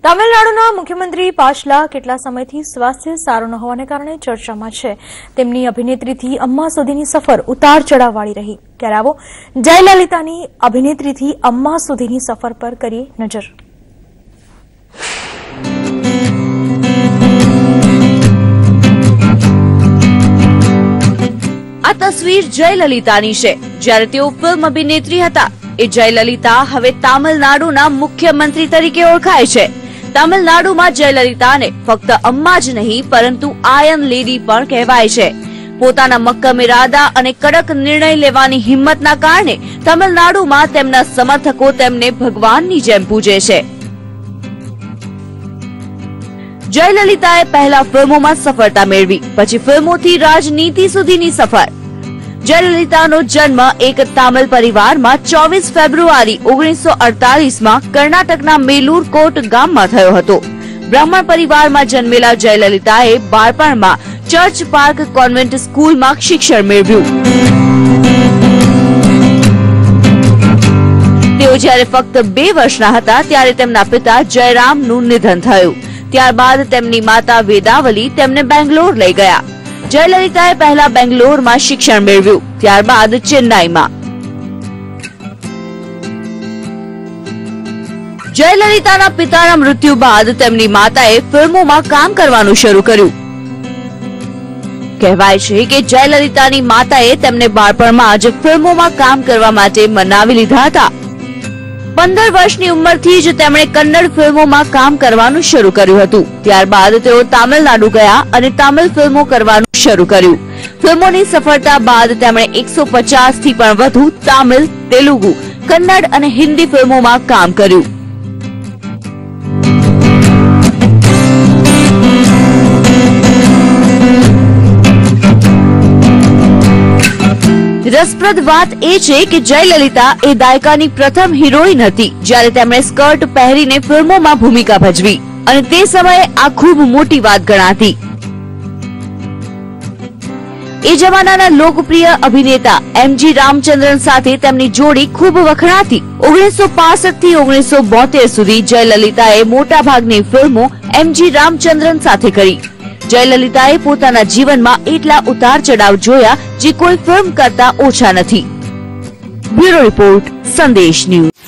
તમિલનાડુના મુખ્યમંત્રી પાછલા કેટલા સમયથી સ્વાસ્થ્ય સારું ન હોવાને કારણે ચર્ચામાં છે। તેમની અભિનેત્રીથી અમ્મા સુધીની સફર ઉતાર ચઢાવવાળી રહી। ત્યારે આવો જયલલિતાની અભિનેત્રીથી અમ્મા સુધીની સફર પર કરીએ નજર। આ તસવીર જયલલિતાની છે જ્યારે તેઓ ફિલ્મ અભિનેત્રી હતા। એ જયલલિતા હવે તામિલનાડુના મુખ્યમંત્રી તરીકે ઓળખાય છે। તમિલનાડુમાં જયલલિતાને ફક્ત અમ્મા જ નહીં પરંતુ આયર્ન લેડી પણ કહેવાય છે। પોતાના મક્કમ ઇરાદા અને કડક નિર્ણય લેવાની હિંમતના કારણે તમિલનાડુમાં તેમના સમર્થકો તેમને ભગવાનની જેમ પૂજે છે। જયલલિતાએ પહેલા ફિલ્મોમાં સફળતા મેળવી, પછી ફિલ્મોથી રાજનીતિ સુધીની સફર। જયલલિતાનો જન્મ એક તામિલ પરિવારમાં 24 ફેબ્રુઆરી 1948માં કર્ણાટકના મેલુર કોટ ગામમાં થયો હતો। બ્રાહ્મણ પરિવારમાં જન્મેલા જયલલિતાએ બાળપણમાં ચર્ચ પાર્ક કોન્વેન્ટ સ્કૂલમાં શિક્ષણ મેળવ્યું। તેઓ જ્યારે ફક્ત 2 વર્ષના હતા ત્યારે તેમના પિતા જયરામનું નિધન થયું। ત્યારબાદ તેમની માતા વેદાવલી તેમને બેંગ્લોર લઈ ગયા। જયલલિતાએ પહેલા બેંગ્લોરમાં શિક્ષણ મેળવ્યું, ત્યારબાદ ચેન્નાઈમાં। જયલલિતાના પિતાના મૃત્યુ બાદ તેમની માતાએ ફિલ્મોમાં કામ કરવાનું શરૂ કર્યું। કહેવાય છે કે જયલલિતાની માતાએ તેમને બાળપણમાં જ ફિલ્મોમાં કામ કરવા માટે મનાવી લીધા હતા। 15 વર્ષની ઉંમરથી જ તેમણે કન્નડ ફિલ્મોમાં કામ કરવાનું શરૂ કર્યું હતું। ત્યારબાદ તેઓ તામિલનાડુ ગયા અને તામિલ ફિલ્મો કરવાનું શરૂ કર્યું। ફિલ્મોની સફળતા બાદ તેમણે 150 થી પણ વધુ તામિલ, તેલુગુ, કન્નડ અને હિન્દી ફિલ્મોમાં કામ કર્યું। રસપ્રદ વાત એ છે કે જયલલિતા એ દાયકાની પ્રથમ હિરોઈન હતી જ્યારે તેમણે સ્કર્ટ પહેરીને ફિલ્મોમાં ભૂમિકા ભજવી અને તે સમયે આ ખૂબ મોટી વાત ગણાતી। એ જમાનાના લોકપ્રિય અભિનેતા એમજી રામચંદ્રન સાથે તેમની જોડી ખૂબ વખણાતી। 1965 થી 1972 સુધી જયલલિતાએ મોટાભાગની ફિલ્મો એમજી રામચંદ્રન સાથે કરી। જયલલિતાએ પોતાના જીવનમાં એટલા ઉતાર ચઢાવ જોયા જે કોઈ ફિલ્મ કરતા ઓછા નથી। બ્યુરો રિપોર્ટ, સંદેશ ન્યૂઝ।